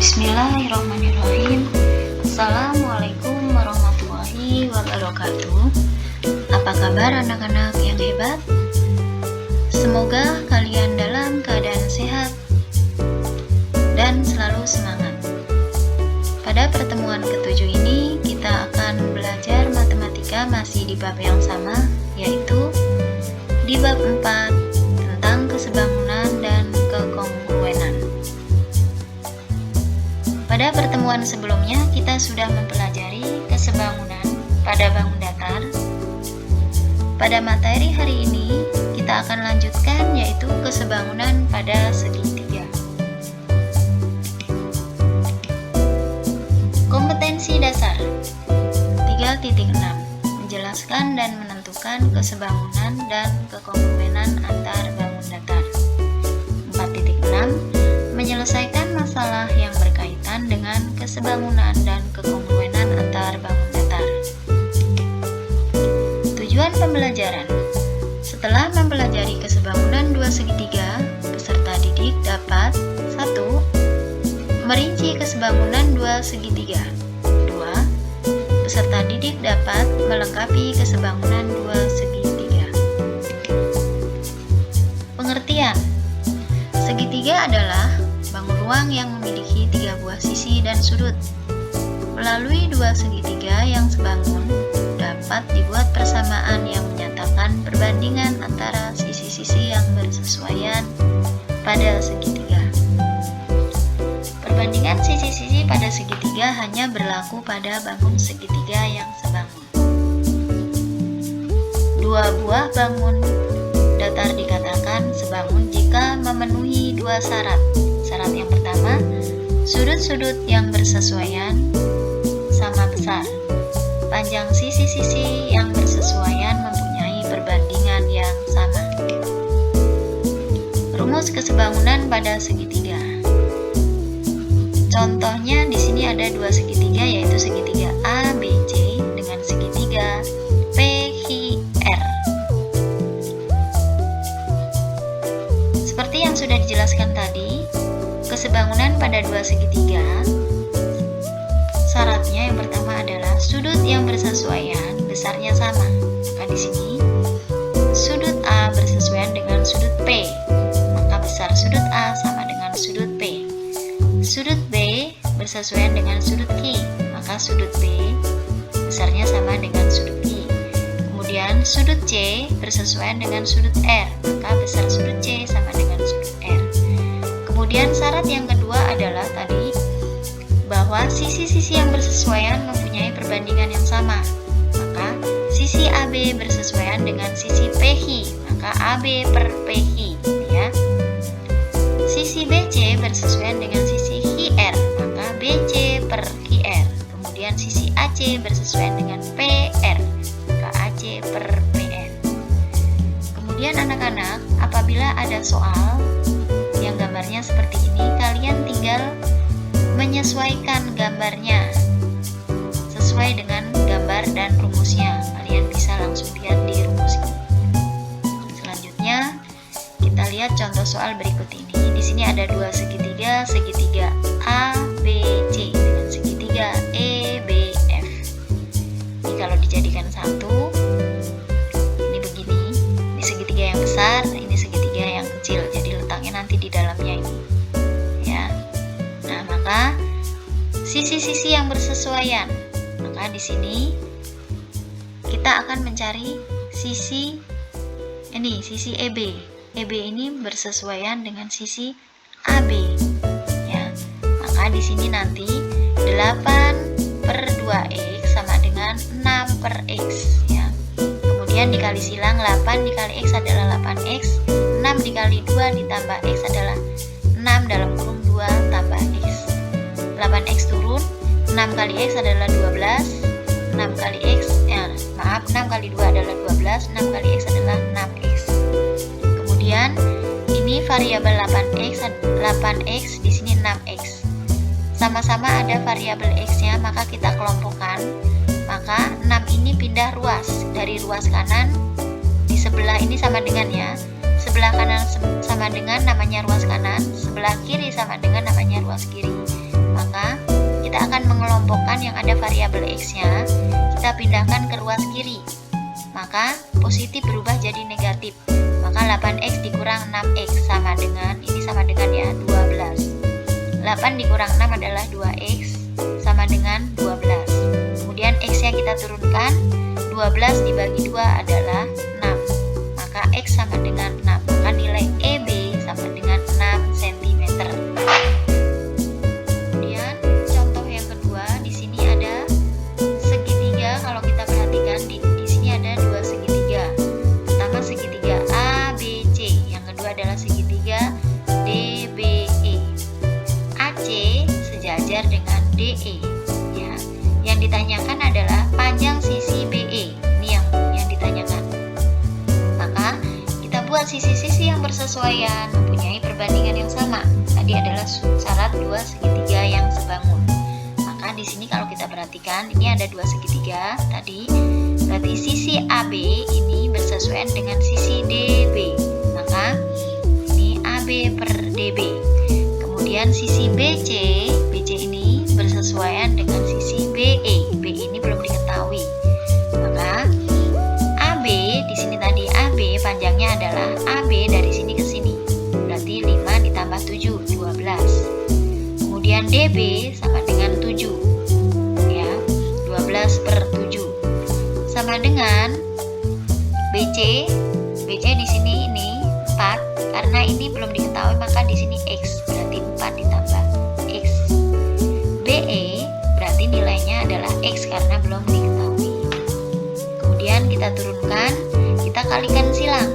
Bismillahirrahmanirrahim. Assalamualaikum warahmatullahi wabarakatuh. Apa kabar anak-anak yang hebat? Semoga kalian dalam keadaan sehat dan selalu semangat. Pada pertemuan ketujuh ini kita akan belajar matematika masih di bab yang sama, yaitu di bab 4 tentang kesebangunan dan kekongruenan. Pada pertemuan sebelumnya kita sudah mempelajari kesebangunan pada bangun datar. Pada materi hari ini kita akan lanjutkan, yaitu kesebangunan pada segitiga. Kompetensi dasar 3.6 menjelaskan dan menentukan kesebangunan dan kekongruenan antar bangun datar. 4.6 menyelesaikan masalah yang berkaitan dengan kesebangunan dan kekongruenan antar bangun datar. Tujuan pembelajaran: setelah mempelajari kesebangunan dua segitiga, peserta didik dapat 1. Merinci kesebangunan dua segitiga. 2. Peserta didik dapat melengkapi kesebangunan dua segitiga. Pengertian: segitiga adalah bangun ruang yang memiliki tiga buah sisi dan sudut. Melalui dua segitiga yang sebangun, dapat dibuat persamaan yang menyatakan perbandingan antara sisi-sisi yang bersesuaian pada segitiga. Perbandingan sisi-sisi pada segitiga hanya berlaku pada bangun segitiga yang sebangun. Dua buah bangun datar dikatakan sebangun jika memenuhi dua syarat. Syarat yang pertama, sudut-sudut yang bersesuaian sama besar. Panjang sisi-sisi yang bersesuaian mempunyai perbandingan yang sama. Rumus kesebangunan pada segitiga. Contohnya di sini ada dua segitiga, yaitu segitiga ABC dengan segitiga PQR. Seperti yang sudah dijelaskan tadi, kesebangunan pada dua segitiga syaratnya yang pertama adalah sudut yang bersesuaian besarnya sama. Maka di sini sudut A bersesuaian dengan sudut P, maka besar sudut A sama dengan sudut P. Sudut B bersesuaian dengan sudut Q, maka sudut B besarnya sama dengan sudut Q. Kemudian sudut C bersesuaian dengan sudut R, maka besar sudut C sama dengan sudut R. Kemudian syarat yang kedua adalah tadi bahwa sisi-sisi yang bersesuaian mempunyai perbandingan yang sama. Maka sisi AB bersesuaian dengan sisi PQ, maka AB per PQ, ya. Sisi BC bersesuaian dengan sisi QR, maka BC per QR. Kemudian sisi AC bersesuaian dengan PR, maka AC per PR. Kemudian anak-anak, apabila ada soal yang gambarnya seperti ini, kalian tinggal menyesuaikan gambarnya sesuai dengan gambar dan rumusnya. Kalian bisa langsung lihat di rumus ini. Selanjutnya kita lihat contoh soal berikut ini. Di sini ada dua segitiga, segitiga ABC dengan segitiga EBF. Ini kalau dijadikan satu, ini begini. Ini segitiga yang besar, ini segitiga yang kecil. Jadi letaknya nanti di dalamnya ini. Maka sisi-sisi yang bersesuaian. Maka di sini kita akan mencari sisi ini, sisi EB. EB ini bersesuaian dengan sisi AB. Ya. Maka di sini nanti 8 per 2x sama dengan 6 per x. Ya. Kemudian dikali silang, 8 dikali x adalah 8x, 6 dikali 2 ditambah x adalah 6 dalam kurung 2 tambah x. 8x turun, 6 kali x adalah 12, 6 kali x, 6 kali 2 adalah 12, 6 kali x adalah 6x. Kemudian ini variabel 8x, di sini 6x. Sama-sama ada variabel x-nya, maka kita kelompokkan. Maka 6 ini pindah ruas, dari ruas kanan di sebelah ini sama dengan, ya. Sebelah kanan sama dengan namanya ruas kanan, sebelah kiri sama dengan namanya ruas kiri. maka kita akan mengelompokkan yang ada variabel X-nya, kita pindahkan ke ruas kiri. Maka positif berubah jadi negatif. Maka 8X dikurang 6X sama dengan, ini sama dengan ya 12. 8 dikurang 6 adalah 2X sama dengan 12. Kemudian X-nya kita turunkan, 12 dibagi 2 adalah 6. Maka X sama dengan 6. Maka nilai EB sama dengan 6 cm. Kemudian contoh yang kedua, di sini ada segitiga. Kalau kita perhatikan di sini ada dua segitiga. Pertama segitiga ABC, yang kedua adalah segitiga DBE. AC sejajar dengan DE. Ya, yang ditanyakan adalah panjang sisi BE. Ini yang ditanyakan. Maka kita buat sisi-sisi yang bersesuaian, mempunyai perbandingan yang sama. Tadi adalah syarat dua segitiga yang sebangun. Maka di sini kalau kita perhatikan, ini ada dua segitiga tadi. Berarti sisi AB ini bersesuaian dengan sisi DB. Maka ini AB per DB. Kemudian sisi BC ini bersesuaian dengan sisi BE. BE ini belum diketahui. Maka AB di sini tadi AB panjangnya adalah AB dari sini ke sini. Berarti 5 ditambah 7, 12. Kemudian DB sama dengan 7. Ya, 12 per 7. Sama dengan BC. BC di sini ini 4. Karena ini belum diketahui maka di sini X. Berarti 4 ditambah X. BE berarti nilainya adalah X karena belum diketahui. Kemudian kita turunkan, kita kalikan silang.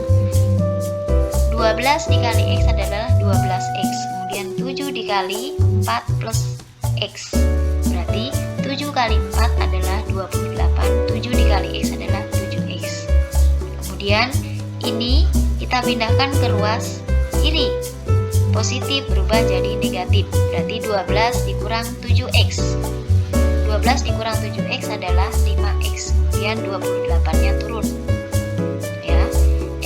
12 dikali X adalah 12X. Kemudian 7 dikali 4 plus X. Berarti 7 kali 4 adalah 28. 7 dikali X adalah 7X. Kemudian ini kita pindahkan ke ruas kiri. Positif berubah jadi negatif. Berarti 12 dikurang 7X. 12 dikurang 7X adalah 5X. Kemudian 28-nya turun. Ya.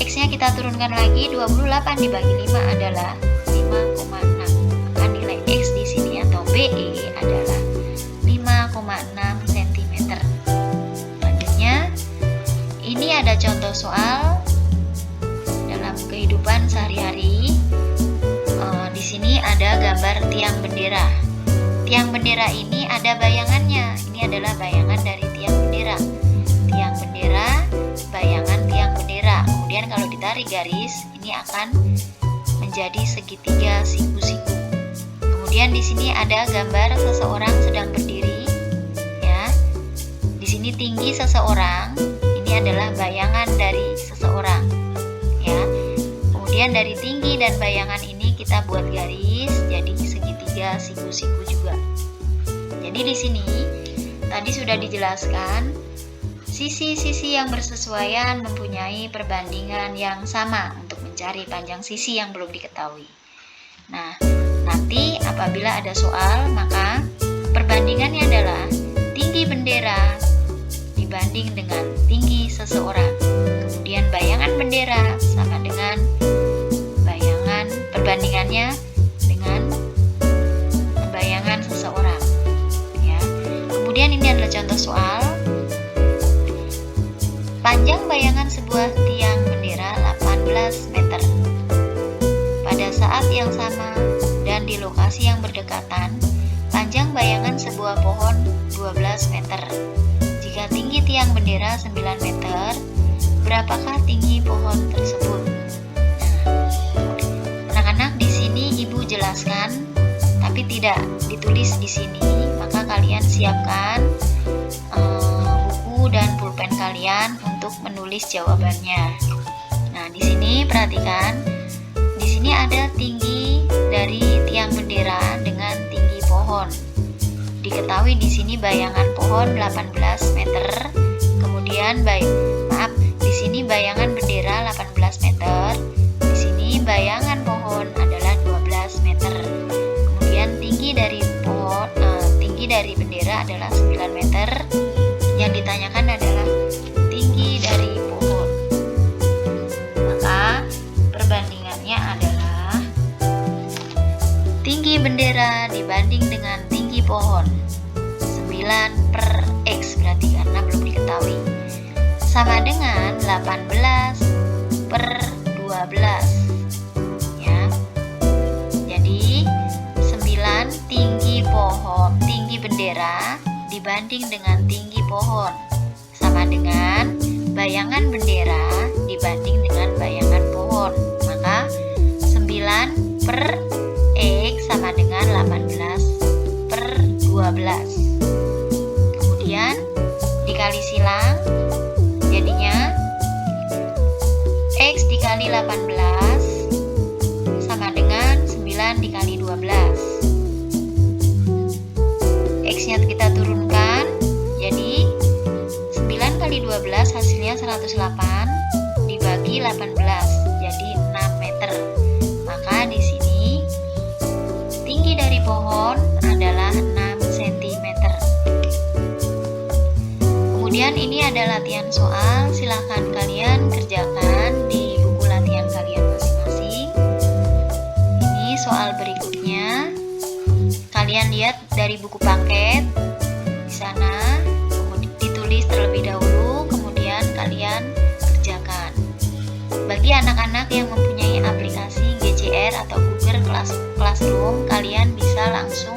X-nya kita turunkan lagi, 28 dibagi 5 adalah 5,6. Maka nilai X di sini atau BE adalah 5,6 cm. Selanjutnya, ini ada contoh soal dalam kehidupan sehari-hari. Di sini ada gambar tiang bendera. Tiang bendera ini ada bayangannya. Ini adalah bayangan dari tiang bendera. Tiang bendera, bayangan tiang bendera. Kemudian kalau ditarik garis, ini akan menjadi segitiga siku-siku. Kemudian di sini ada gambar seseorang sedang berdiri. Ya, di sini tinggi seseorang. Ini adalah bayangan dari seseorang. Ya, kemudian dari tinggi dan bayangan ini kita buat garis jadi segitiga siku-siku juga. Jadi di sini tadi sudah dijelaskan sisi-sisi yang bersesuaian mempunyai perbandingan yang sama untuk mencari panjang sisi yang belum diketahui. Nah, nanti apabila ada soal maka perbandingannya adalah tinggi bendera dibanding dengan tinggi seseorang. Kemudian bayangan bendera sama dengan perbandingannya dengan bayangan seseorang. Ya. Kemudian ini adalah contoh soal. Panjang bayangan sebuah tiang bendera 18 meter. Pada saat yang sama dan di lokasi yang berdekatan, panjang bayangan sebuah pohon 12 meter. Jika tinggi tiang bendera 9 meter, berapakah tinggi pohon tersebut? Ibu jelaskan, tapi tidak ditulis di sini. Maka kalian siapkan buku dan pulpen kalian untuk menulis jawabannya. Nah, di sini perhatikan, di sini ada tinggi dari tiang bendera dengan tinggi pohon. Diketahui di sini bayangan pohon 18 meter. Kemudian di sini bayangan bendera 18 meter. Di sini bayangan pohon adalah 12 meter. Kemudian tinggi dari bendera adalah 9 meter. Yang ditanyakan adalah tinggi dari pohon. Maka perbandingannya adalah tinggi bendera dibanding dengan tinggi tinggi pohon. 9 per X berarti karena belum diketahui. Sama dengan 18 per 12. Ya. Jadi 9 tinggi pohon, tinggi bendera dibanding dengan tinggi pohon. Sama dengan bayangan bendera dibanding dengan bayangan pohon. Maka 9 per X sama dengan 18 per 12. Kemudian dikali silang, jadinya X dikali 18 sama dengan 9 dikali 12. X-nya kita turunkan, jadi 9 kali 12 hasilnya 108 dibagi 18, jadi 6 meter. Maka di sini tinggi dari pohon adalah 6 cm. Kemudian ini ada latihan soal, silahkan kalian kerjakan di buku latihan kalian masing-masing. Ini soal berikutnya, kalian lihat dari buku paket di sana, kemudian ditulis terlebih dahulu, kemudian kalian kerjakan. Bagi anak-anak yang mempunyai aplikasi GCR atau Google Classroom, kalian bisa langsung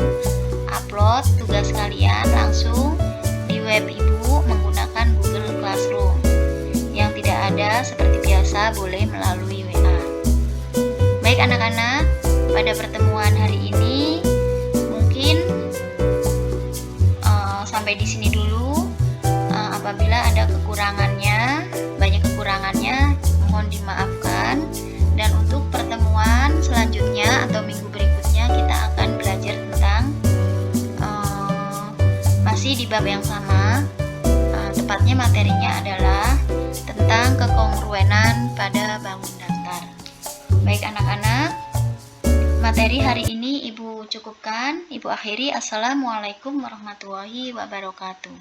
upload tugas kalian langsung di web ibu menggunakan Google Classroom. Yang tidak ada seperti biasa boleh melalui WA. Baik anak-anak, pada pertemuan hari ini mungkin sampai di sini dulu. Apabila ada kekurangannya, banyak kekurangannya, mohon dimaafkan. Dan untuk pertemuan selanjutnya atau minggu berikutnya kita akan belajar tentang masih di bab yang sama. Tepatnya materinya adalah tentang kekongruenan pada bangun datar. Baik anak-anak, materi hari ini Ibu cukupkan, Ibu akhiri. Assalamualaikum warahmatullahi wabarakatuh.